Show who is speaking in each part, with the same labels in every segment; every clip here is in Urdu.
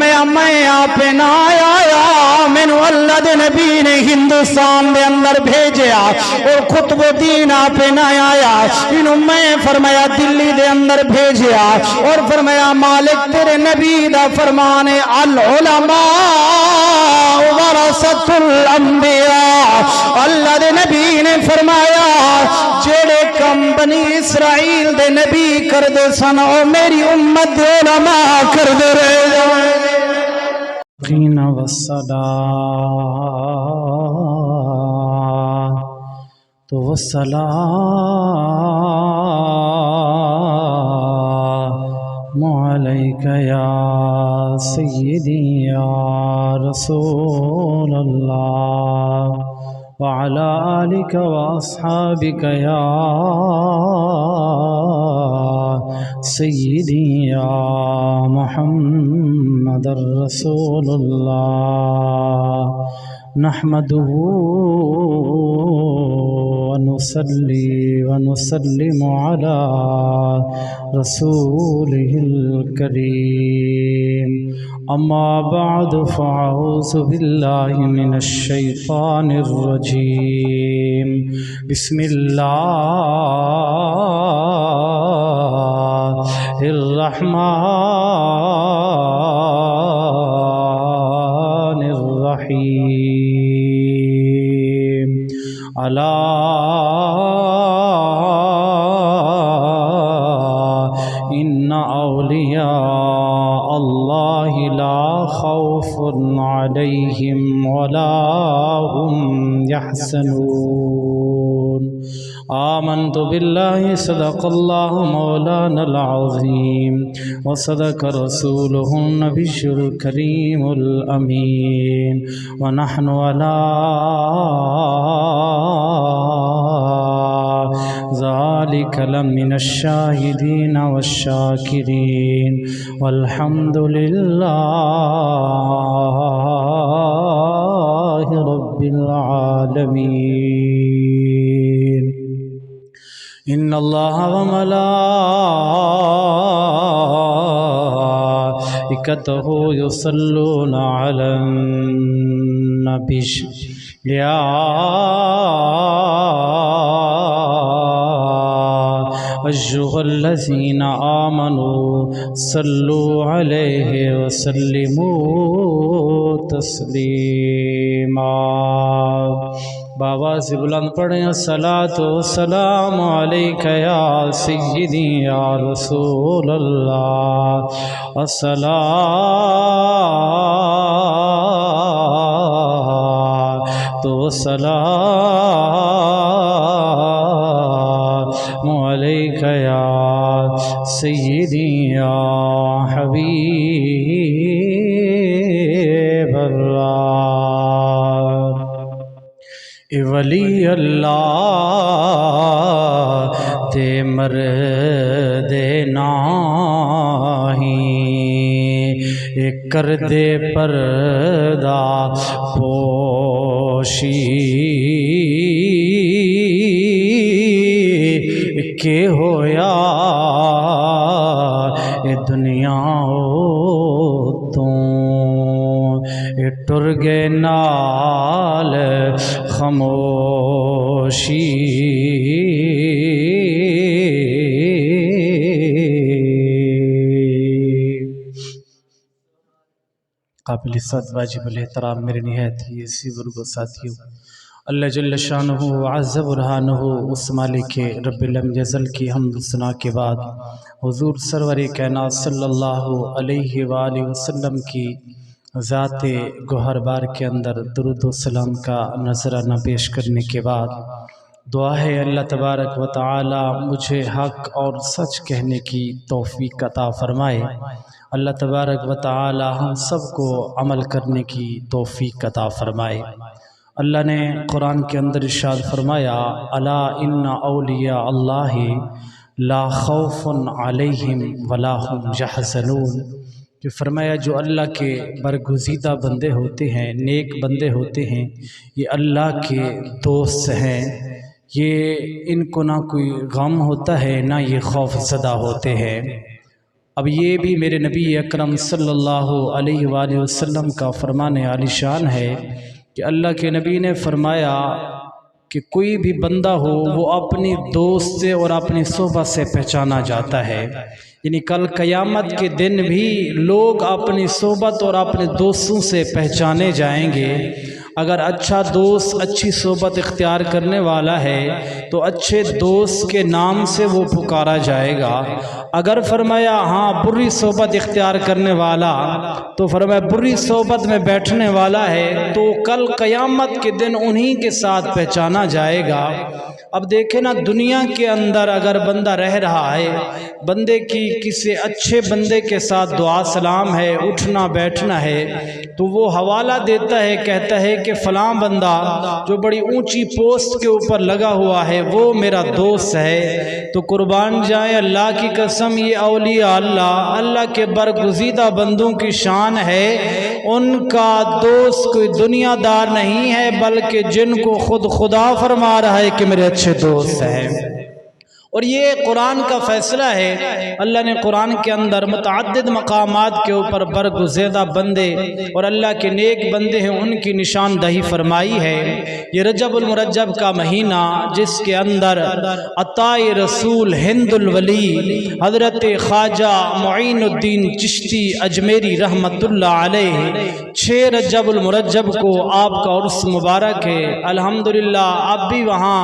Speaker 1: فرمایا میں آپ نہ آیا مینو اللہ دے نبی نے ہندوستان دے اندر بھیجیا اور خطب دین آپ نہ آیا انہوں میں فرمایا دلی دے اندر بھیجیا اور فرمایا مالک تیرے نبی دا فرمان العلماء ورثۃ الانبیاء اللہ دے نبی نے فرمایا جڑے کم بنی اسرائیل دے نبی کر دے سن او میری امت دے علماء کر دے رہے قین والصلاة والسلام علیک یا سیدی یا رسول اللہ وعلى آلك وأصحابك يا سيدي يا محمد رسول الله نحمده ونصلي ونسلم على رسوله الكريم أما بعد فأعوذ بالله من الشيطان الرجيم بسم الله الرحمن الرحيم ألا إن أولياء الله لا خوف عليهم ولا هم يحزنون آمنت بالله صدق الله مولانا العظيم وصدق رسوله النبي الكريم الأمين ونحن على ذلك لمن الشاهدين والشاكرين والحمد لله رب العالمين إن الله وملائكته يصلون على النبي يا أيها الذين آمنوا صلوا عليه وسلموا تسليما بابا سے بلند پڑھیں الصلاۃ والسلام علیک یا سیدی یا رسول اللہ الصلاۃ والسلام علیک یا سیدی یا حبیب اللہ ولی اللہ تے مرد ناہی کر دے پردہ پوشی کہ ہویا اے دنیا تو ٹر گئے نال خاموشی قابل عزت واجب الاحترام میرے نہایت ہی اسی بزرگوں ساتھیوں اللہ جل شانہ عز برہانہ اس مالک رب لم یزل کی حمد ثنا کے بعد حضور سرور کائنات صلی اللہ علیہ وآلہ وسلم کی ذات گوہر بار کے اندر درود و سلام کا نذرانہ پیش کرنے کے بعد دعا ہے اللہ تبارک و تعالی مجھے حق اور سچ کہنے کی توفیق عطا فرمائے اللہ تبارک و تعالی ہم سب کو عمل کرنے کی توفیق عطا فرمائے اللہ نے قرآن کے اندر ارشاد فرمایا الا ان اولیاء اللہ لا خوف علیہم ولا هم یحزنون کہ فرمایا جو اللہ کے برگزیدہ بندے ہوتے ہیں نیک بندے ہوتے ہیں یہ اللہ کے دوست ہیں یہ ان کو نہ کوئی غم ہوتا ہے نہ یہ خوف زدہ ہوتے ہیں اب یہ بھی میرے نبی اکرم صلی اللہ علیہ وآلہ وسلم کا فرمان عالی شان ہے کہ اللہ کے نبی نے فرمایا کہ کوئی بھی بندہ ہو وہ اپنی دوست سے اور اپنی صحبت سے پہچانا جاتا ہے، یعنی کل قیامت کے دن بھی لوگ اپنی صحبت اور اپنے دوستوں سے پہچانے جائیں گے۔ اگر اچھا دوست اچھی صحبت اختیار کرنے والا ہے تو اچھے دوست کے نام سے وہ پکارا جائے گا۔ اگر فرمایا ہاں بری صحبت اختیار کرنے والا تو فرمایا بری صحبت میں بیٹھنے والا ہے تو کل قیامت کے دن انہی کے ساتھ پہچانا جائے گا۔ اب دیکھیں نا، دنیا کے اندر اگر بندہ رہ رہا ہے، بندے کی کسی اچھے بندے کے ساتھ دعا سلام ہے، اٹھنا بیٹھنا ہے، تو وہ حوالہ دیتا ہے، کہتا ہے کہ فلاں بندہ جو بڑی اونچی پوسٹ کے اوپر لگا ہوا ہے وہ میرا دوست ہے۔ تو قربان جائیں اللہ کی قسم، یہ اولیاء اللہ کے برگزیدہ بندوں کی شان ہے، ان کا دوست کوئی دنیا دار نہیں ہے بلکہ جن کو خود خدا فرما رہا ہے کہ میرے اچھے دوست ہیں۔ اور یہ قرآن کا فیصلہ ہے، اللہ نے قرآن کے اندر متعدد مقامات کے اوپر برگزیدہ بندے اور اللہ کے نیک بندے ہیں ان کی نشاندہی فرمائی ہے۔ یہ رجب المرجب کا مہینہ جس کے اندر عطائے رسول ہند الولی حضرت خواجہ معین الدین چشتی اجمیری رحمت اللہ علیہ 6 رجب المرجب کو آپ کا عرس مبارک ہے۔ الحمدللہ اب بھی وہاں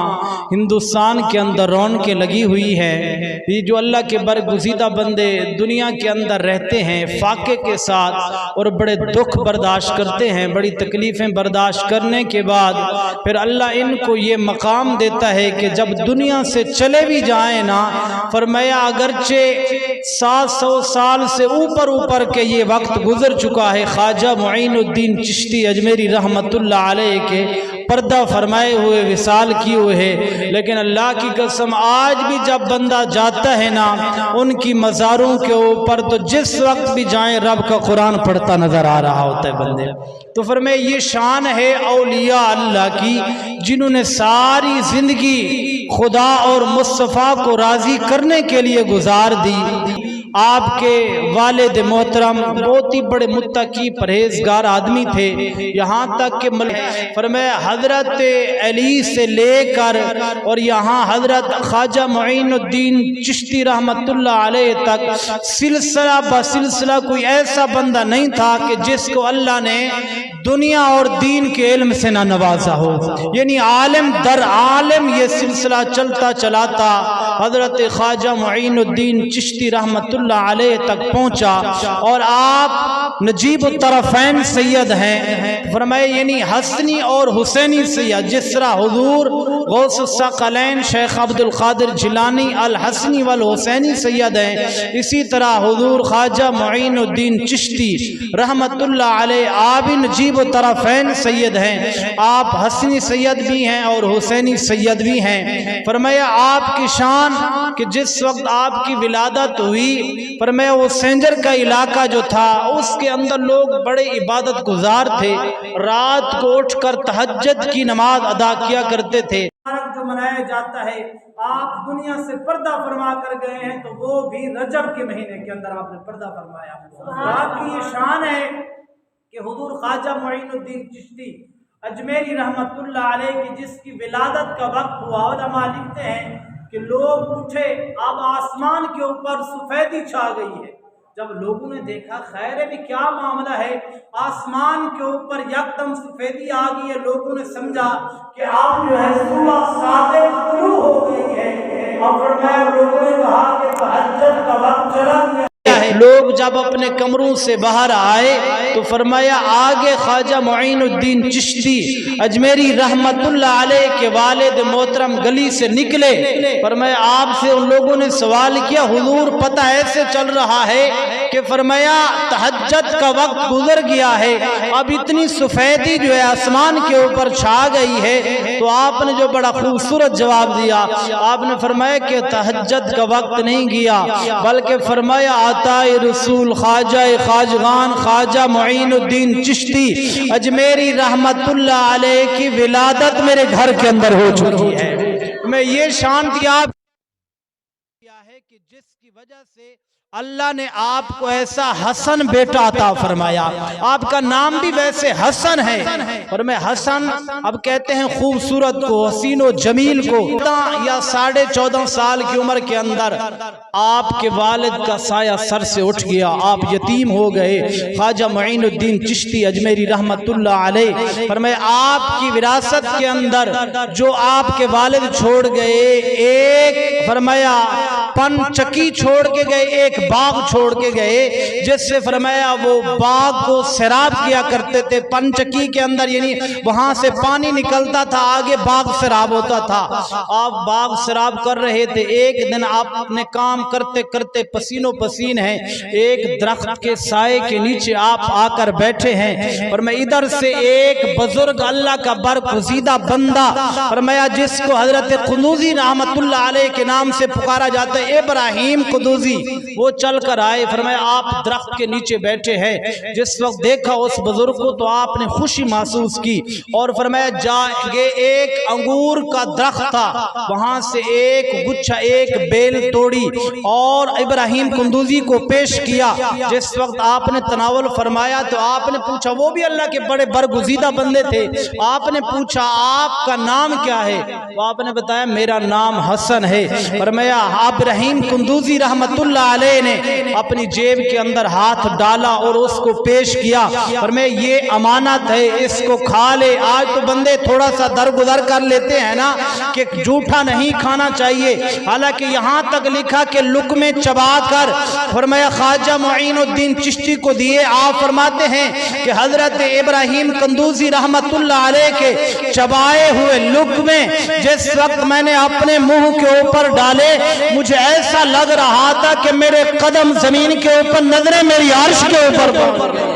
Speaker 1: ہندوستان کے اندر رونقیں لگی ہوئی ہے۔ یہ جو اللہ کے برگزیدہ بندے دنیا کے اندر رہتے ہیں فاقے کے ساتھ اور بڑے دکھ برداشت کرتے ہیں، بڑی تکلیفیں برداشت کرنے کے بعد پھر اللہ ان کو یہ مقام دیتا ہے کہ جب دنیا سے چلے بھی جائیں نا، فرمایا اگرچہ 700 سال سے اوپر کے یہ وقت گزر چکا ہے، خواجہ معین الدین چشتی اجمیری رحمت اللہ علیہ کے پردہ فرمائے ہوئے وصال کیے ہوئے ہیں، لیکن اللہ کی قسم آج بھی جب بندہ جاتا ہے نا ان کی مزاروں کے اوپر تو جس وقت بھی جائیں رب کا قرآن پڑھتا نظر آ رہا ہوتا ہے بندے۔ تو فرمائے یہ شان ہے اولیاء اللہ کی جنہوں نے ساری زندگی خدا اور مصطفیٰ کو راضی کرنے کے لیے گزار دی۔ آپ کے والد محترم بہت ہی بڑے متقی پرہیزگار آدمی تھے، یہاں تک کہ فرمایا حضرت علی سے لے کر اور یہاں حضرت خواجہ معین الدین چشتی رحمت اللہ علیہ تک سلسلہ بسلسلہ کوئی ایسا بندہ نہیں تھا کہ جس کو اللہ نے دنیا اور دین کے علم سے نہ نوازا ہو، یعنی عالم در عالم یہ سلسلہ چلتا چلاتا حضرت خواجہ معین الدین چشتی رحمت اللہ علیہ تک پہنچا، اور آپ نجیب الطرفین سید ہیں، فرمائے یعنی حسنی اور حسینی سید، جس طرح حضور غوث الثقلین شیخ عبد القادر جیلانی الحسنی والحسینی سید ہیں، اسی طرح حضور خواجہ معین الدین چشتی رحمت اللہ علیہ آپ نجیب الطرفین سید ہیں، آپ حسنی سید بھی ہیں اور حسینی سید بھی ہیں۔ فرمایا آپ کی شان کہ جس وقت آپ کی ولادت ہوئی، فرمایا وہ سینجر کا علاقہ جو تھا اس کے اندر لوگ بڑے عبادت گزار تھے، رات کو اٹھ کر تہجد کی نماز ادا کیا کرتے تھے۔ جو منایا جاتا ہے آپ دنیا سے پردہ فرما کر گئے ہیں تو وہ بھی رجب کے مہینے کے اندر آپ نے پردہ فرمایا۔ آپ کی یہ شان ہے کہ حضور خواجہ معین الدین چشتی اجمیری رحمت اللہ علیہ کی جس کی ولادت کا وقت ہوا، علماء لکھتے ہیں کہ لوگ اٹھے، اب آسمان کے اوپر سفیدی چھا گئی ہے۔ جب لوگوں نے دیکھا خیر ہے بھی کیا معاملہ ہے، آسمان کے اوپر یکدم سفیدی آ گئی ہے، لوگوں نے سمجھا کہ آپ جو ہے صبح صادق طلوع ہو گئی ہے، اور فرمایا لوگوں نے کہا کہ تہجد کا وقت چلا گیا۔ لوگ جب اپنے کمروں سے باہر آئے تو فرمایا آگے خواجہ معین الدین چشتی اجمیری رحمت اللہ علیہ کے والد محترم گلی سے نکلے، فرمایا آپ سے ان لوگوں نے سوال کیا حضور پتہ ایسے چل رہا ہے کہ فرمایا تہجد کا وقت گزر گیا ہے، اب اتنی سفیدی جو ہے آسمان کے اوپر چھا گئی ہے، تو آپ نے جو بڑا خوبصورت جواب دیا، آپ نے فرمایا کہ تہجد کا وقت نہیں گیا بلکہ فرمایا عطائے رسول خواجہ خواجگان خواجہ معین الدین چشتی اجمیری رحمت اللہ علیہ کی ولادت میرے گھر کے اندر ہو چکی ہے۔ میں یہ شان دیا ہے کہ جس کی وجہ سے اللہ نے آپ کو ایسا حسن بیٹا عطا فرمایا، آپ کا نام بھی ویسے حسن ہے۔ اور میں حسن اب کہتے ہیں خوبصورت کو، حسین و جمیل کو۔ 14 یا 14.5 سال کی عمر کے اندر آپ کے والد کا سایہ سر سے اٹھ گیا، آپ یتیم ہو گئے۔ خواجہ معین الدین چشتی اجمیری رحمت اللہ علیہ فرمایا آپ کی وراثت کے اندر جو آپ کے والد چھوڑ گئے، ایک فرمایا پن چکی چھوڑ کے گئے، ایک باغ چھوڑ کے گئے، جس سے فرمایا وہ باغ کو سیراب کیا کرتے تھے۔ پن چکی کے اندر یعنی وہاں سے پانی نکلتا تھا، آگے باغ سیراب ہوتا تھا۔ آپ باغ سیراب کر رہے تھے، ایک دن آپ اپنے کام کرتے کرتے پسینوں پسین ہیں، ایک درخت کے سائے کے نیچے آپ آ کر بیٹھے ہیں۔ اور میں ادھر سے ایک بزرگ اللہ کا برگزیدہ بندہ فرمایا جس کو حضرت قنوزی رحمت اللہ علیہ کے نام سے پکارا جاتا ہے، ابراہیم قدوزی، وہ چل کر آئے۔ فرمایا آپ درخت کے نیچے بیٹھے ہیں۔ جس وقت دیکھا اس بزرگ کو تو آپ نے خوشی محسوس کی، اور فرمایا جاگے ایک انگور کا درخت تھا، وہاں سے ایک گچھا ایک بیل توڑی اور ابراہیم قندوزی کو پیش کیا۔ جس وقت آپ نے تناول فرمایا تو آپ نے پوچھا، وہ بھی اللہ کے بڑے برگزیدہ بندے تھے، آپ نے پوچھا آپ کا نام کیا ہے؟ تو آپ نے بتایا میرا نام حسن ہے۔ فرمایا ابراہیم قندوزی رحمت اللہ علیہ نے اپنی جیب کے اندر ہاتھ ڈالا اور اس کو پیش کیا، فرمایا یہ امانت ہے، اس کو کھا لے۔ آج تو بندے تھوڑا سا درگزر کر لیتے ہیں نا کہ جھوٹا نہیں کھانا چاہیے، حالانکہ یہاں تک لکھا کہ لقمے چبا کر فرمایا خواجہ معین الدین چشتی کو دیے۔ آپ فرماتے ہیں کہ حضرت ابراہیم قندوزی رحمت اللہ علیہ کے چبائے ہوئے لقمے جس وقت میں نے اپنے منہ کے اوپر ڈالے، مجھے ایسا لگ رہا تھا کہ میرے قدم زمین کے اوپر، نظریں میری عرش کے اوپر پڑ گئی۔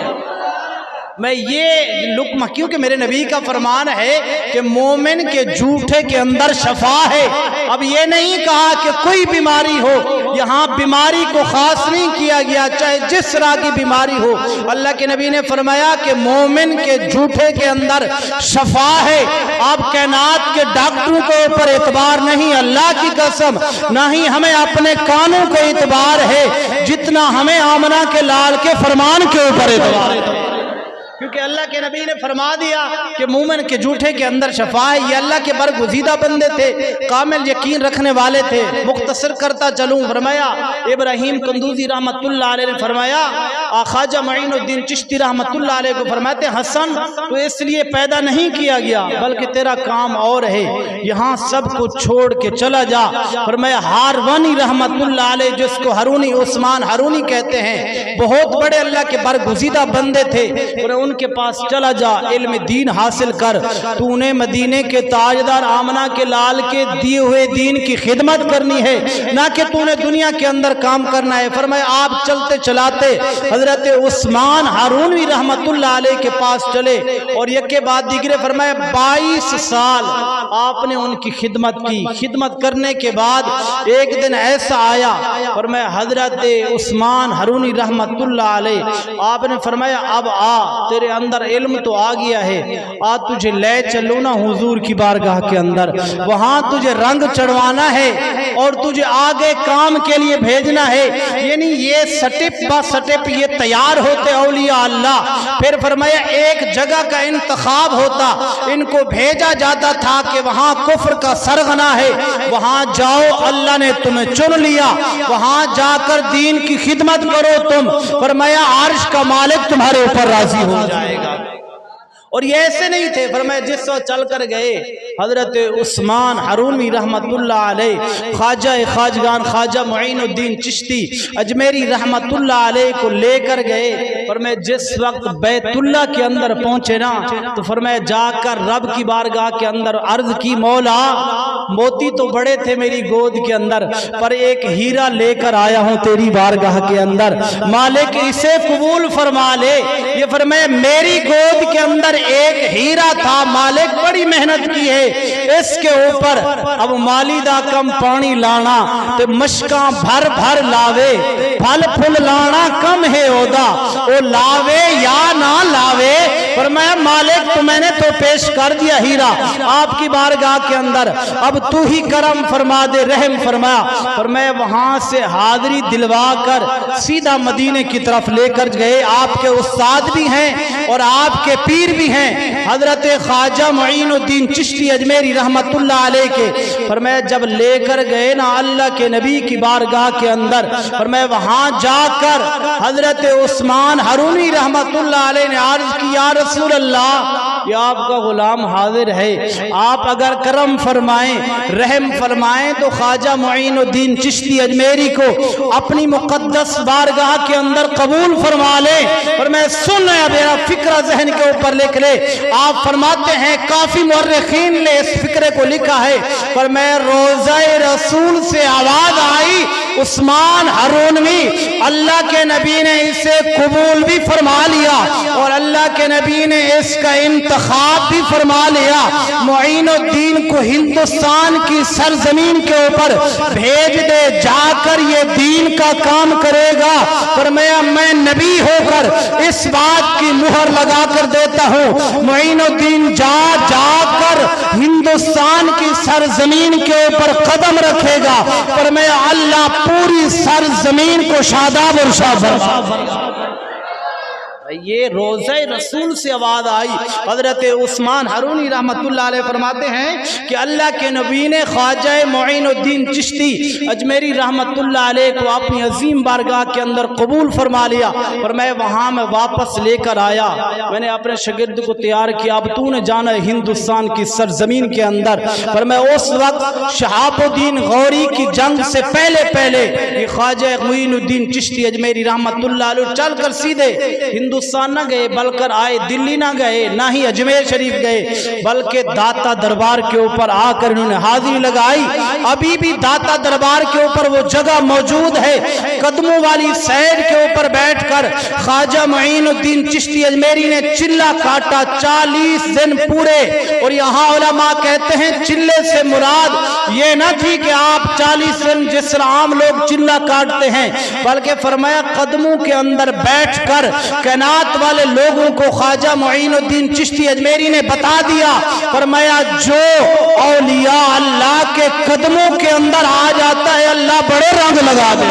Speaker 1: میں یہ لقمہ، کیونکہ میرے نبی کا فرمان ہے کہ مومن کے جھوٹے کے اندر شفا ہے۔ اب یہ نہیں کہا کہ کوئی بیماری ہو، یہاں بیماری کو خاص نہیں کیا گیا، چاہے جس طرح کی بیماری ہو۔ اللہ کے نبی نے فرمایا کہ مومن کے جھوٹے کے اندر شفا ہے۔ آپ کائنات کے ڈاکٹروں کے اوپر اعتبار نہیں، اللہ کی قسم نہیں ہمیں اپنے کانوں کو اعتبار ہے جتنا ہمیں آمنہ کے لال کے فرمان کے اوپر اعتبار ہے، کیونکہ اللہ کے نبی نے فرما دیا کہ مومن کے جھوٹے کے اندر شفا ہے۔ یہ اللہ کے برگزیدہ بندے تھے، کامل یقین رکھنے والے تھے۔ مختصر کرتا چلوں، فرمایا ابراہیم قندوزی رحمت اللہ علیہ نے فرمایا، خواجہ معین الدین چشتی رحمت اللہ علیہ کو فرماتے حسن تو اس لیے پیدا نہیں کیا گیا بلکہ تیرا کام اور ہے، یہاں سب کو چھوڑ کے چلا جا۔ فرمایا ہاروانی رحمت اللہ علیہ جس کو ہارونی عثمان ہارونی کہتے ہیں، بہت بڑے اللہ کے برگزیدہ بندے تھے، اور ان کے پاس چلا جا، علم دین حاصل کر، تو نے مدینے کے تاجدار آمنہ کے لال کے دیے ہوئے دین کی خدمت کرنی ہے، نہ کہ تو نے دنیا کے اندر کام کرنا ہے۔ فرمایا آپ چلتے چلاتے حضرت عثمان ہارونی رحمت اللہ علیہ کے پاس چلے، اور یکے بعد دیگرے فرمایا 22 سال آپ نے ان کی خدمت کی۔ خدمت کرنے کے بعد ایک دن ایسا آیا، فرمایا حضرت عثمان ہارونی رحمت اللہ علیہ آپ نے فرمایا اب آ، تیرے اندر علم تو آ گیا ہے، آ تجھے لے چلو نا حضور کی بارگاہ کے اندر، وہاں تجھے رنگ چڑھوانا ہے اور تجھے آگے کام کے لیے بھیجنا ہے۔ یعنی یہ سٹپ با سٹپ یہ تیار ہوتے اولیاء اللہ۔ پھر فرمایا ایک جگہ کا انتخاب ہوتا، ان کو بھیجا جاتا تھا کہ وہاں کفر کا سرغنہ ہے، وہاں جاؤ، اللہ نے تمہیں چن لیا، وہاں جا کر دین کی خدمت کرو تم، فرمایا عرش کا مالک تمہارے اوپر راضی ہو جائے گا۔ اور یہ ایسے نہیں تھے، فرمایا جس وقت چل کر گئے حضرت عثمان ہارونی رحمت اللہ علیہ خواجہ خواجگان خواجہ معین الدین چشتی اجمیری رحمت اللہ علیہ کو لے کر گئے۔ فرمایا جس وقت بیت اللہ کے اندر پہنچے نا تو فرمایا جا کر رب کی بارگاہ کے اندر عرض کی، مولا موتی تو بڑے تھے میری گود کے اندر، پر ایک ہیرا لے کر آیا ہوں تیری بارگاہ کے اندر، مالک اسے قبول فرما لے۔ یہ فرمایا میری گود کے اندر ایک ہیرا تھا، مالک بڑی محنت کی ہے اس کے اوپر، اب مالیدہ کم پانی لانا تے مشکاں بھر بھر لاوے، پھل پھل لانا کم ہے اودا، او لاوے یا نہ لاوے، فرمایا مالک تو میں نے تو پیش کر دیا ہیرا آپ کی بارگاہ کے اندر، اب تو ہی کرم فرما دے، رحم فرمایا۔ فرمایا وہاں سے حاضری دلوا کر سیدھا مدینے کی طرف لے کر گئے۔ آپ کے استاد بھی ہیں اور آپ کے پیر بھی ہیں حضرت خواجہ معین الدین چشتی اجمیری رحمت اللہ علیہ کے۔ فرمایا جب لے کر گئے نا اللہ کے نبی کی بارگاہ کے اندر، فرمایا وہاں جا کر حضرت عثمان ہرونی رحمت اللہ علیہ نے عرض کی یا رسول اللہ یہ آپ کا غلام حاضر ہے، آپ اگر کرم فرمائیں رحم فرمائیں تو خواجہ معین الدین چشتی اجمیری کو اپنی مقدس بارگاہ کے اندر قبول فرما لیں۔ اور میں سن رہا میرا فکرہ ذہن کے اوپر لکھ لے۔ آپ فرماتے ہیں کافی مورخین نے اس فکرے کو لکھا ہے، پر میں روضہ رسول سے آواز آئی عثمان ہرونوی، اللہ کے نبی نے اسے قبول بھی فرما لیا اور اللہ کے نبی نے اس کا انتخاب بھی فرما لیا۔ معین الدین کو ہندوستان کی سرزمین کے اوپر بھیج دے، جا کر یہ دین کا کام کرے گا۔ فرمایا میں نبی ہو کر اس بات کی مہر لگا کر دیتا ہوں، معین الدین جا کر ہندوستان کی سرزمین کے اوپر قدم رکھے گا۔ فرمایا اللہ پوری سرزمین کو شاداب اور شاداب۔ یہ روضہ رسول سے آواز آئی۔ حضرت عثمان ہرونی رحمت اللہ علیہ فرماتے ہیں کہ اللہ کے نبی نے خواجہ معین الدین چشتی اجمیری رحمت اللہ علیہ کو اپنی عظیم بارگاہ کے اندر قبول فرما لیا، اور میں وہاں میں واپس لے کر آیا۔ میں نے اپنے شاگرد کو تیار کیا، اب تو نے جانا ہے ہندوستان کی سرزمین کے اندر۔ پر میں اس وقت شہاب الدین غوری کی جنگ سے پہلے یہ خواجہ معین الدین چشتی اجمیری رحمت اللہ علیہ چل کر سیدھے ہندوستان نہ گئے، بلکہ آئے دلی نہ گئے، نہ ہی اجمیر شریف گئے، بلکہ داتا دربار کے اوپر آ کر انہوں نے حاضری لگائی۔ ابھی بھی داتا دربار کے اوپر وہ جگہ موجود ہے، قدموں والی سیر کے اوپر بیٹھ کر خواجہ معین الدین چشتی اجمیری نے چلہ کاٹا 40 دن پورے۔ اور یہاں علماء کہتے ہیں چلے سے مراد یہ نہ تھی کہ آپ 40 دن جس طرح عام لوگ چلہ کاٹتے ہیں، بلکہ فرمایا قدموں کے اندر بیٹھ کر کائنات والے لوگوں کو خواجہ معین الدین چشتی اجمیری نے بتا دیا، فرمایا جو اولیاء اللہ کے قدموں کے اندر آ جاتا ہے اللہ بڑے رنگ لگا دے۔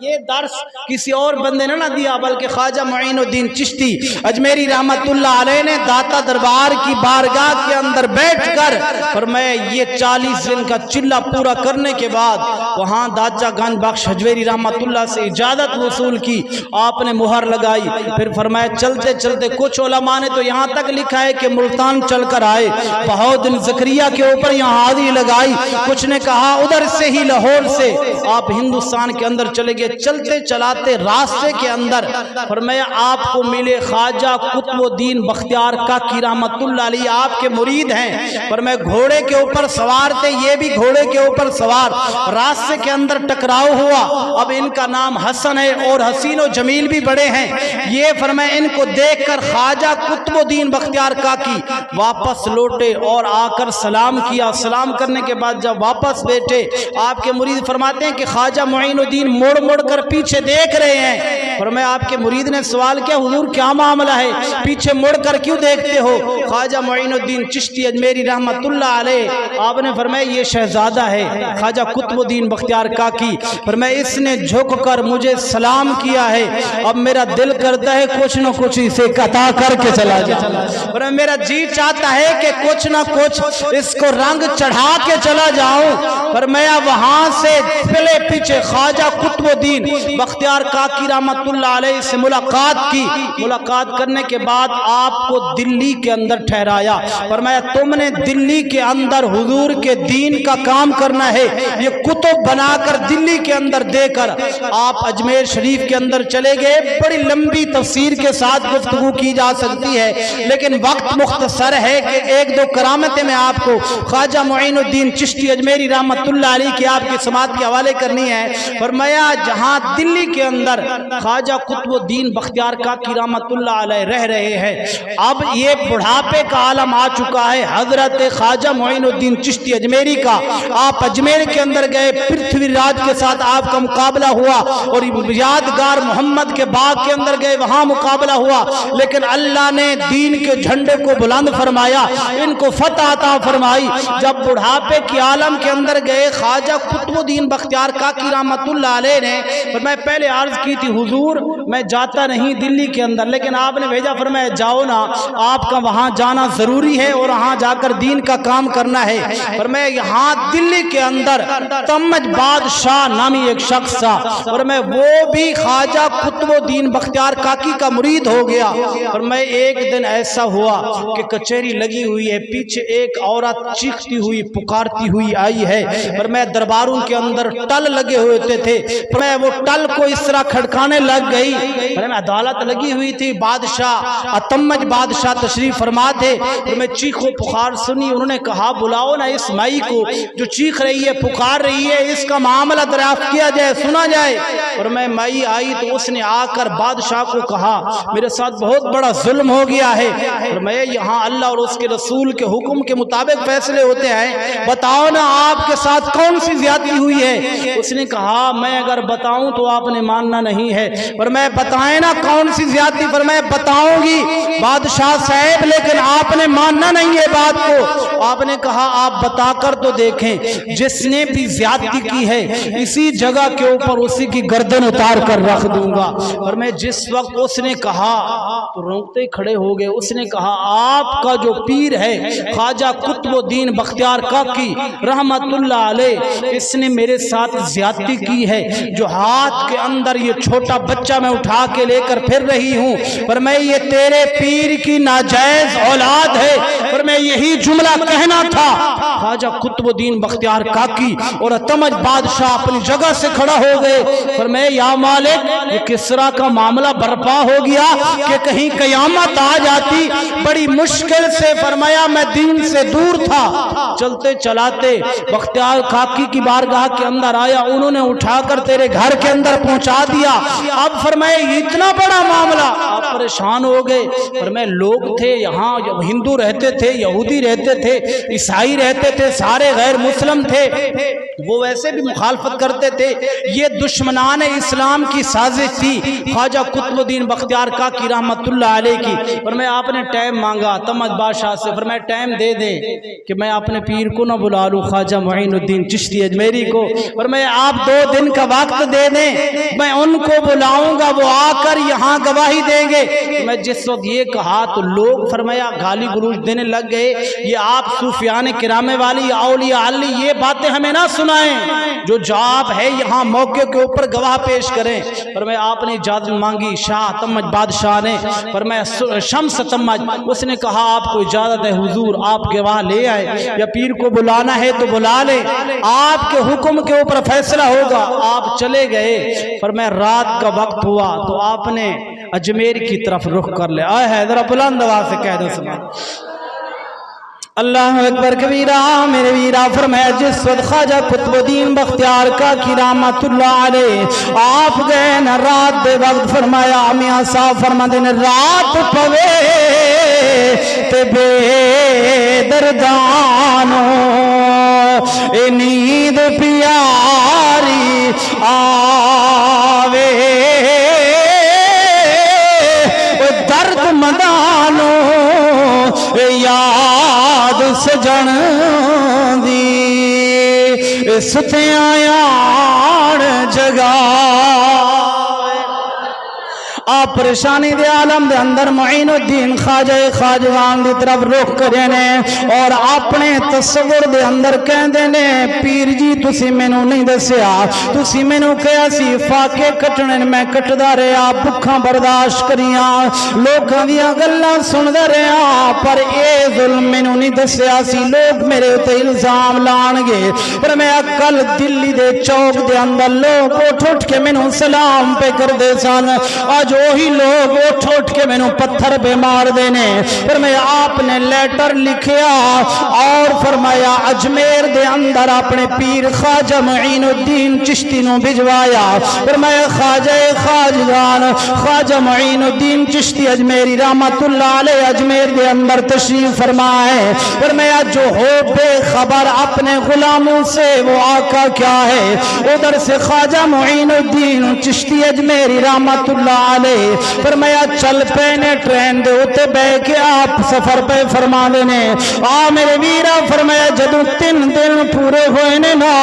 Speaker 1: یہ درس کسی اور بندے نے نہ دیا، بلکہ خواجہ معین الدین چشتی اجمیری رحمت اللہ علیہ نے داتا دربار کی بارگاہ کے اندر بیٹھ کر فرمایا یہ 40 دن کا چلہ پورا کرنے کے بعد وہاں داچا گنج بخش حجویری رحمت اللہ سے اجازت وصول کی، آپ نے مہر لگائی۔ پھر فرمایا چلتے چلتے کچھ علماء نے تو یہاں تک لکھا ہے کہ ملتان چل کر آئے، بہاؤالدین زکریا کے اوپر یہاں حاضری لگائی، کچھ نے کہا ادھر سے ہی لاہور سے آپ ہندوستان کے اندر چلے گئے۔ چلتے چلاتے راستے کے اندر فرمایا آپ کو ملے خواجہ قطب الدین بختیار کاکی رحمت اللہ علیہ، آپ کے مرید ہیں۔ فرمایا گھوڑے کے اوپر سوار تھے، یہ بھی گھوڑے کے اوپر سوار، راستے کے اندر ٹکراؤ ہوا۔ اب ان کا نام حسن ہے اور حسین و جمیل بھی بڑے ہیں۔ یہ فرمایا ان کو دیکھ کر خواجہ قطب الدین بختیار کاکی واپس لوٹے اور آ کر سلام کیا۔ سلام کرنے کے بعد جب واپس بیٹھے، آپ کے مرید فرماتے ہیں کہ خواجہ معین الدین مڑ کر پیچھے دیکھ رہے ہیں۔ فرمایا آپ کے مرید نے سوال کیا حضور کیا معاملہ ہے، پیچھے مڑ کر کیوں دیکھتے ہو؟ خواجہ معین الدین چشتی اجمیری رحمت اللہ علیہ آپ نے فرمایا یہ شہزادہ ہے خواجہ قطب الدین بختیار کاکی، فرمایا اس نے جھک کر مجھے سلام کیا ہے، اب میرا دل کرتا ہے کچھ نہ کچھ اسے عطا کر کے چلا جائے۔ فرمایا میرا جی چاہتا ہے کہ کچھ نہ کچھ اس کو رنگ چڑھا کے چلا جاؤں۔ فرمایا وہاں سے پہلے پیچھے خواجہ قطب الدین بختیار کاکی رحمت اللہ علیہ سے ملاقات کی۔ ملاقات کرنے کے بعد آپ کو دلی کے اندر ٹھہرایا، فرمایا تم نے دلی کے اندر حضور کے دین کا کام کرنا ہے، یہ کتب بنا کر دلی کے اندر دے کر آپ اجمیر شریف کے اندر چلے گئے۔ بڑی لمبی تفسیر کے ساتھ گفتگو کی جا سکتی ہے، لیکن وقت مختصر ہے کہ ایک دو کرامتیں میں آپ کو خواجہ معین الدین چشتی اجمیری رحمت اللہ علیہ کی آپ کی سماعت کے حوالے حوالے کرنی ہے۔ فرمایا جہاں دلی کے اندر خواجہ قطب الدین بختیار کاکی رحمت اللہ علیہ رہ رہے ہیں، اب یہ بڑھاپے کا عالم آ چکا ہے۔ حضرت خواجہ معین الدین چشتی اجمیری کا آپ اجمیر کے اندر گئے، پرتھوی راج کے ساتھ آپ کا مقابلہ ہوا، اور یادگار محمد کے باغ کے اندر گئے، وہاں مقابلہ ہوا، لیکن اللہ نے دین کے جھنڈے کو بلند فرمایا، ان کو فتح عطا فرمائی۔ جب بڑھاپے کی عالم کے اندر گئے، خواجہ قطب الدین بختیار کاکی رحمت اللہ علیہ نے میں پہلے عرض کی تھی حضور میں جاتا نہیں دلی کے اندر، لیکن آپ نے بھیجا فرمایا جاؤ نا، آپ کا وہاں جانا ضروری ہے اور وہاں جا کر دین کا کام کرنا ہے۔ فرمایا یہاں دلی کے اندر تمج بادشاہ نامی ایک شخص تھا، اور میں وہ بھی خواجہ قطب الدین بختیار کاکی کا مرید ہو گیا۔ اور میں ایک دن ایسا ہوا کہ کچہری لگی ہوئی ہے، پیچھے ایک عورت چیختی ہوئی پکارتی ہوئی آئی ہے، اور میں درباروں کے اندر ٹل لگے ہوئے تھے، میں وہ ٹل کو اس طرح کھڑکانے لگ گئی، میں عدالت لگی ہوئی تھی، بادشاہ اتمج بادشاہ تشریف فرما تھے، میں چیخ و پکار سنی، انہوں نے کہا بلاؤ نا اس مائی کو جو چیخ رہی ہے پکار رہی ہے، اس کا معاملہ دریافت کیا جائے، سنا جائے۔ اور میں مائی آئی تو اس نے آ کر بادشاہ کو کہا میرے ساتھ بہت بڑا ظلم ہو گیا ہے، اور میں یہاں اللہ اور اس کے رسول کے حکم کے مطابق فیصلے ہوتے ہیں، بتاؤ نا آپ کے ساتھ کون سی زیادتی ہوئی ہے۔ اس نے کہا میں اگر بتاؤں تو آپ نے ماننا نہیں ہے، پر میں بتائیں نا کون سی زیادتی، پر میں بتاؤں گی بادشاہ صاحب لیکن آپ نے ماننا نہیں ہے بات کو۔ آپ نے کہا آپ بتا کر تو دیکھیں، جس نے بھی زیادتی کی ہے اسی جگہ کے اوپر اسی کی گردن اتار کر رکھ دوں گا۔ اور میں جس وقت اس نے کہا تو رونگٹے کھڑے ہو گئے، اس نے کہا آپ کا جو پیر ہے خواجہ قطب الدین بختیار کاکی رحمت اللہ علیہ، اس نے میرے ساتھ زیادتی کی ہے، جو ہاتھ کے اندر یہ چھوٹا بچہ میں اٹھا کے لے کر پھر رہی ہوں، پر میں یہ تیرے پیر کی ناجائز اولاد ہے، پر میں یہی جملہ کہنا تھا۔ خواجہ قطب الدین بختیار کاکی اور اتمج بادشاہ اپنی جگہ سے کھڑا ہو گئے، پر میں یا مالک یہ کس طرح کا معاملہ برپا ہو گیا کہ کہیں قیامت آ جاتی، بڑی مشکل سے فرمایا میں دین سے دور تھا، چلتے چلاتے بختیار کاکی کی بارگاہ کے اندر آیا، انہوں نے اٹھا کر تیرے گھر کے اندر پہنچا دیا۔ اب فرمایا اتنا بڑا معاملہ، آپ پریشان ہو گئے، پر میں لوگ تھے یہاں، ہندو رہتے تھے، یہودی رہتے تھے، عیسائی رہتے تھے، سارے غیر مسلم تھے، وہ ویسے بھی مخالفت کرتے تھے، یہ دشمنان اسلام کی سازش تھی خواجہ قطب الدین بختیار کاکی رحمت اللہ علیہ کی۔ پر میں آپ نے ٹائم مانگا تمج بادشاہ سے، پر میں ٹائم دے دیں کہ میں اپنے پیر کو نہ بلا لوں خواجہ معین الدین چشتی اجمیری کو، پر میں آپ 2 دن کا وقت دے دیں، میں ان کو بلاؤں گا، وہ آ کر یہاں گواہی دیں گے۔ میں جس وقت یہ کہا تو لوگ فرمایا گالی گلوچ دینے لگ گئے، یہ آپ صوفیان کرام والی اولیاء علی یہ باتیں ہمیں نہ سنائیں، جو جواب ہے یہاں موقع کے اوپر گواہ پیش کریں۔ پر میں آپ نے اجازت مانگی شاہ تمج بادشاہ نے، پر میں شمس تمج، اس نے کہا آپ کو اجازت ہے حضور، آپ گواہ لے آئے، یا پیر کو بلانا ہے تو بلا لیں، آپ کے حکم کے اوپر فیصلہ ہوگا۔ آپ چلے گئے، پر میں رات کا وقت ہوا تو آپ نے اجمیر کی طرف رخ کر لے، آئے ہے ذرا بلند آواز سے کہہ دو سبحان اللہ اکبر کبیرہ۔ میرے ویرا فرمایا جس وقت خواجہ قطب الدین بختیار کاکی رحمت اللہ علیہ آپ گئے نہ رات دے وقت، فرمایا میاں صاحب فرما دین رات پوے تے بے دردانو اے نیند پیاری آوے درد مدانو یاد سجن دی ستیاں یار جگا۔ آپ پریشانی دے عالم دے اندر معین الدین خواجہ خواجوان دی طرف رخ کرے نے اور اپنے تصور دے اندر کہندے نے پیر جی تسی مینوں نہیں دسیا، تسی مینوں کہیا سی فاقے کٹنے میں کٹدا رہیا، بھکھاں برداشت کریاں، لوکاں دیاں گلاں سندا رہیا، پر اے ظلم مینوں نہیں دسیا سی، لوگ میرے تے الزام لان گے۔ پر میں کل دلی دے چوک دے اندر لوگ اٹھ اٹھ کے مینوں سلام پہ کر دے سن، آج وہی لوگ اٹھ اٹھ کے مینوں پتھر پہ مار دینے، فرمایا آپ نے لیٹر لکھیا اور فرمایا اجمیر دے اندر اپنے پیر خواجہ معین الدین چشتی نو بھجوایا۔ فرمایا خواجہ خواجگان خواجہ معین الدین چشتی اجمیری رحمت اللہ علیہ اجمیر دے اندر تشریف فرمائے۔ فرمایا جو ہو بے خبر اپنے غلاموں سے وہ آقا کیا ہے، ادھر سے خواجہ معین الدین چشتی اجمیری رحمت اللہ علیہ فرمایا چل پینے ٹرین دے ہوتے بے کے آپ سفر پہ فرما دینے۔ میرے ویرا فرمایا جدو 3 دن پورے ہوئے نے نا،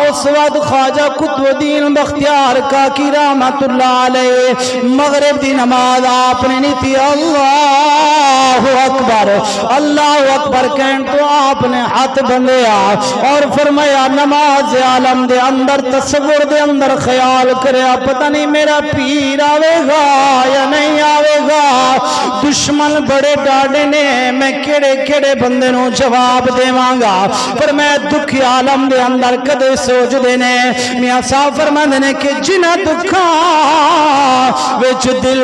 Speaker 1: اس وقت خواجہ قطب الدین بختیار کاکی رحمت اللہ علیہ مغرب دی نماز آپ نے نہیں تھی اللہ اکبر اللہ اکبر کہن تو آپ نے ہاتھ بندیا اور فرمایا نماز عالم دے اندر تصور دے اندر خیال کریا پتہ نہیں میرا پیر آوے گا یا نہیں آوے گا، دشمن بڑے ڈاڑے نے میں کیڑے کیڑے بندے نو جواب دیواں گا، پر میں دکھی عالم دے اندر کدے سوچ دینے میاں صاحب فرماندے نے کہ جنہ دکھاں وچ دل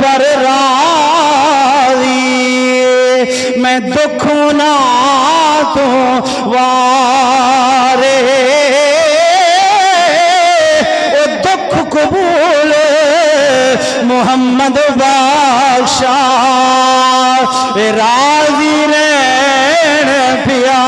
Speaker 1: بر راضی میں دکھوں نہ تو وارے او دکھ قبول محمد بادشاہ راضی رہن پیارے۔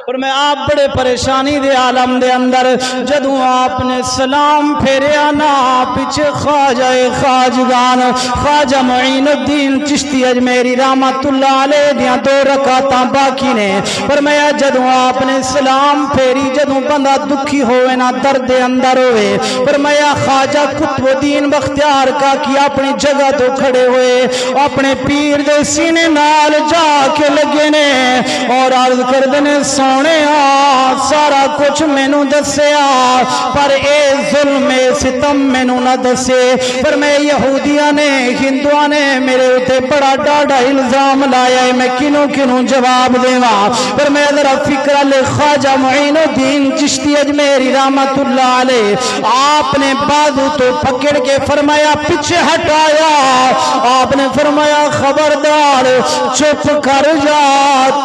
Speaker 1: اور میں آپ بڑے پریشانی دے عالم دے اندر جدوں آپ نے سلام پھیریا نا پیچھے خواجہ خواجگان خواجہ معین الدین چشتی اجمیری رحمت اللہ علیہ دیاں 2 رکعتاں باقی نے، فرمایا جدوں آپ نے سلام پھیری جدوں بندہ دکھی ہوئے نا درد دے اندر ہوئے، فرمایا خواجہ قطب الدین بختیار کاکی اپنی جگہ تو کھڑے ہوئے اپنے پیر دے سینے نال جا کے لگے نے اور عرض کر دینے سارا کچھ مینوں دسیا پر اے ظلم ستم مینوں نہ دسے، پر میں یہودیاں نے ہندوؤں نے میرے اوتے بڑا ڈاڈا الزام لایا ہے میں کنوں کنوں جواب دیواں، پر میں ذرا فکر لے خواجہ معین الدین چشتی اجمیری رحمت اللہ علیہ آپ نے بازو تو پکڑ کے فرمایا پیچھے ہٹایا، آپ نے فرمایا خبردار چپ کر جا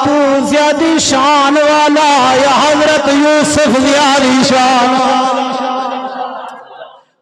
Speaker 1: تو زیادی شان والا یا حضرت یوسف زیادی شان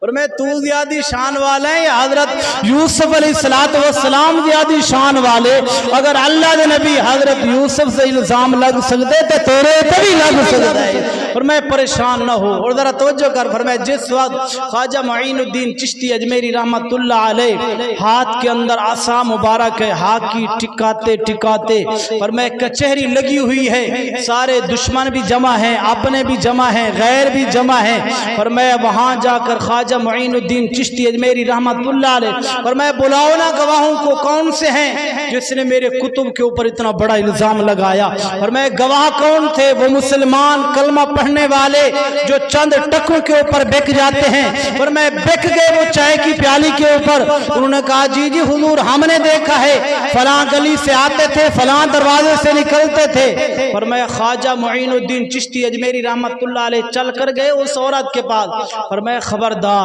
Speaker 1: اور میں تو زیادی شان والا ہے یا حضرت یوسف علیہ السلام زیادی شان والے، اگر اللہ دے نبی حضرت یوسف سے الزام لگ سکتے تو تیرے تے بھی لگ سکتا ہے، اور میں پریشان نہ ہو۔ اور ذرا توجہ کر فرمایا جس وقت خواجہ معین الدین چشتی اجمیری رحمت اللہ علیہ ہاتھ کے اندر عصا مبارک ہے ہاتھ کی ٹکاتے ٹکاتے، اور میں کچہری لگی ہوئی ہے سارے دشمن بھی جمع ہیں اپنے بھی جمع ہیں غیر بھی جمع ہیں، اور میں وہاں جا کر خواجہ معین الدین چشتی اجمیری رحمت اللہ علیہ اور میں بلاؤ نا گواہوں کو کون سے ہیں جس نے میرے کتب کے اوپر اتنا بڑا الزام لگایا، اور میں گواہ کون تھے وہ مسلمان کلمہ پڑھنے والے جو چند ٹکوں کے اوپر بک جاتے ہیں، اور میں بک گئے وہ چائے کی پیالی کے اوپر، انہوں نے کہا جی جی حضور ہم نے دیکھا ہے فلاں گلی سے آتے تھے فلاں دروازے سے نکلتے تھے، اور میں خواجہ معین الدین چشتی اجمیری رحمت اللہ علیہ چل کر گئے اس عورت کے پاس، اور میں خبردار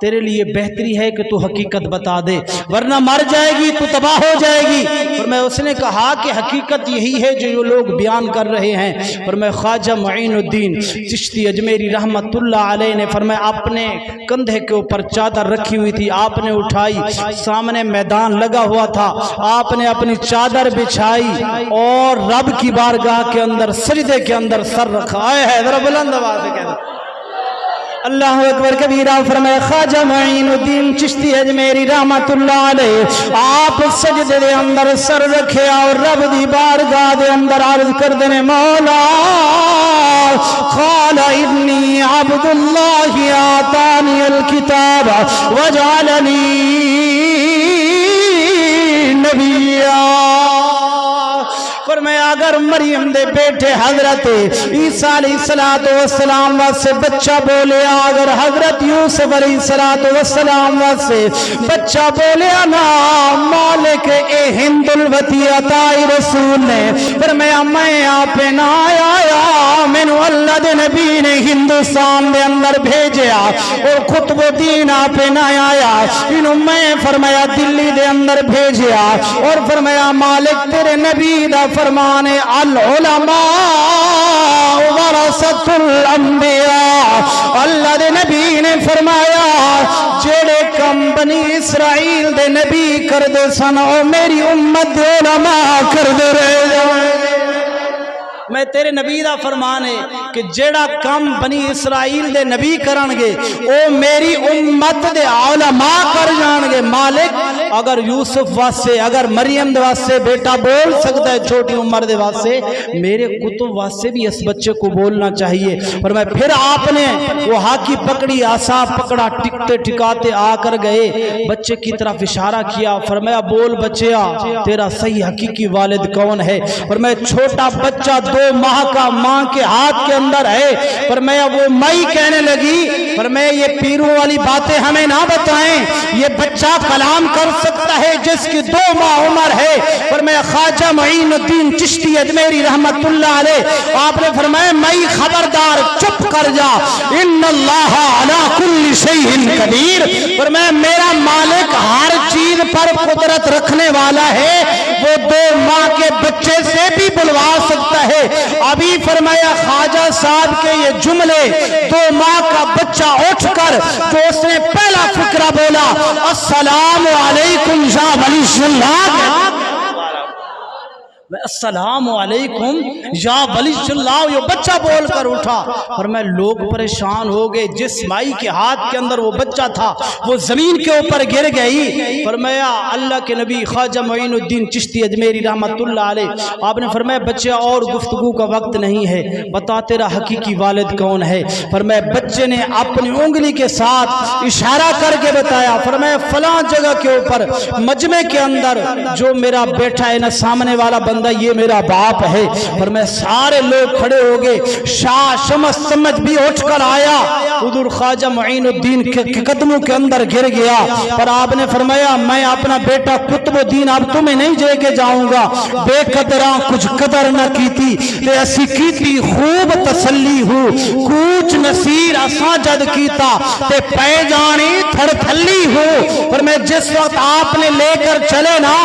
Speaker 1: تیرے لیے بہتری ہے کہ تو حقیقت بتا دے ورنہ مر جائے گی تو تباہ ہو جائے گی، اور میں اس نے کہا کہ حقیقت یہی ہے جو یہ لوگ بیان کر رہے ہیں، اور میں خواجہ معین الدین چشتی اجمیری رحمت اللہ علیہ نے فرمایا اپنے کندھے کے اوپر چادر رکھی ہوئی تھی آپ نے اٹھائی، سامنے میدان لگا ہوا تھا آپ نے اپنی چادر بچھائی اور رب کی بارگاہ کے اندر سجدے کے اندر سر رکھا ہے، ذرا بلند آواز سے کہہ دو اللہ اکبر کبیرہ، فرمائے خواجہ معین الدین چشتی اجمیری رحمت اللہ علیہ آپ سجدے دے اندر سر رکھے اور رب دی بارگاہ دے اندر عرض کر دینے مولا قال ابنی عبد اللہ آتانی الکتاب وجعلنی نبیا، فرمایا اگر مریم دے بیٹے حضرت عیسیٰ علیہ السلام واسے بچہ بولیا اگر حضرت یوسف علیہ السلام واسے بچہ بولیا نا مالک اے ہند الوطی عطائی رسول نے فرمایا میں آپ نہ آیا مینو اللہ دے نبی نے ہندوستان دے اندر بھیجیا اور خطب الدین آپ نہ آیا انہوں میں فرمایا دلی دے اندر بھیجیا اور فرمایا مالک تیرے نبی دا فرمانے العلماء ورثۃ الانبیاء اللہ دے نبی نے فرمایا جڑے کم بنی اسرائیل دے نبی کر دے سن او میری امت دے علماء کر دے رہے میں تیرے نبی دا فرمان ہے کہ جیڑا کم بنی اسرائیل دے نبی کرنگے او میری امت دے علماء کر جانگے مالک اگر یوسف واسے اگر مریم دے واسے بیٹا بول سکتا ہے چھوٹی عمر دے واسے میرے کتب واسے بھی اس بچے کو بولنا چاہیے فرمایا پھر آپ نے وہ ہاکی پکڑی آسا پکڑا ٹکتے ٹکاتے آ کر گئے بچے کی طرف اشارہ کیا فرمایا بول بچیا تیرا صحیح حقیقی والد کون ہے فرمایا چھوٹا بچہ 2 ماہ کا ماں کے ہاتھ کے اندر ہے فرمایا وہ مائی کہنے لگی فرمایا یہ پیروں والی باتیں ہمیں نہ بتائیں یہ بچہ کلام کر سکتا ہے جس کی 2 ماہ عمر ہے فرمایا خواجہ معین الدین چشتی اجمیری رحمت اللہ علیہ آپ نے فرمایا مائی خبردار چپ کر جا ان اللہ علی کل شیء قدیر فرمایا میرا مالک ہر چیز پر قدرت رکھنے والا ہے وہ 2 ماہ کے بچے سے بھی بلوا سکتا ہے ابھی فرمایا خواجہ صاحب کے یہ جملے 2 ماہ کا بچہ اٹھ کر جو اس نے پہلا فکرہ بولا السلام علیکم یا ولی اللہ السلام علیکم یا ولی اللہ یہ بچہ بول کر اٹھا فرمایا لوگ پریشان ہو گئے جس مائی کے ہاتھ کے اندر وہ بچہ تھا وہ زمین کے اوپر گر گئی فرمایا اللہ کے نبی خواجہ معین الدین چشتی اجمیری رحمت اللہ علیہ آپ نے فرمایا بچے اور گفتگو کا وقت نہیں ہے بتا تیرا حقیقی والد کون ہے فرمایا بچے نے اپنی انگلی کے ساتھ اشارہ کر کے بتایا فرمایا فلاں جگہ کے اوپر مجمع کے اندر جو میرا بیٹا ہے نا سامنے والا بندہ یہ میرا باپ ہے فرمایا سارے لوگ کھڑے ہو گئے شاہ شمس سمجھ بھی اٹھ کر آیا حضور خواجہ معین الدین کے قدموں کے اندر گر گیا پر آپ نے فرمایا میں اپنا بیٹا قطب الدین اب تمہیں نہیں جے کے جاؤں گا بے قدراں کچھ قدر نہ کیتی تے اسی کیتی خوب تسلی ہو کوچ نصیر اساں جد کیتا تے پے جانی تھڑ تھلی ہو فرمایا جس وقت آپ نے لے کر چلے نا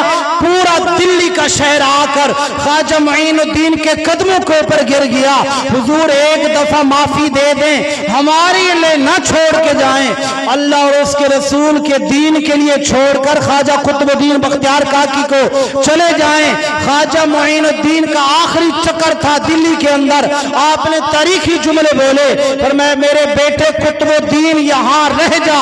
Speaker 1: پورا دلی کا شہر آ کر خواجہ معین الدین کے قدموں کے اوپر گر گیا حضور ایک دفعہ معافی دے دیں ہماری لئے نہ چھوڑ کے جائیں اللہ اور اس کے رسول کے دین کے لیے چھوڑ کر خواجہ قطب الدین بختیار کاکی کو چلے جائیں خواجہ معین الدین کا آخری چکر تھا دلی کے اندر آپ نے تاریخی جملے بولے فرمایا میرے بیٹے قطب الدین یہاں رہ جا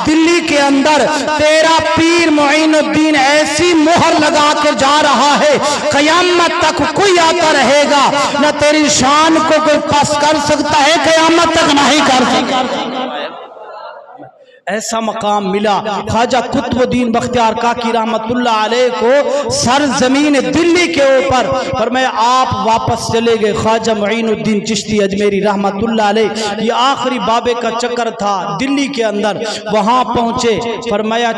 Speaker 1: دلی کے اندر تیرا پیر معین الدین ایسی مہر لگا کے جا رہا ہے قیامت تک کوئی آتا رہے گا نہ تیری شان کو کوئی پس کر سکتا ہے قیامت تک نہیں کر سکتا ایسا مقام ملا خواجہ قطب الدین بختیار کاکی رحمت اللہ علیہ کو سرزمین دلی کے اوپر فرمایا آپ واپس چلے گئے خواجہ معین الدین چشتی اجمیری رحمت اللہ علیہ یہ آخری بابے کا چکر تھا دلی کے اندر وہاں پہنچے فرمایا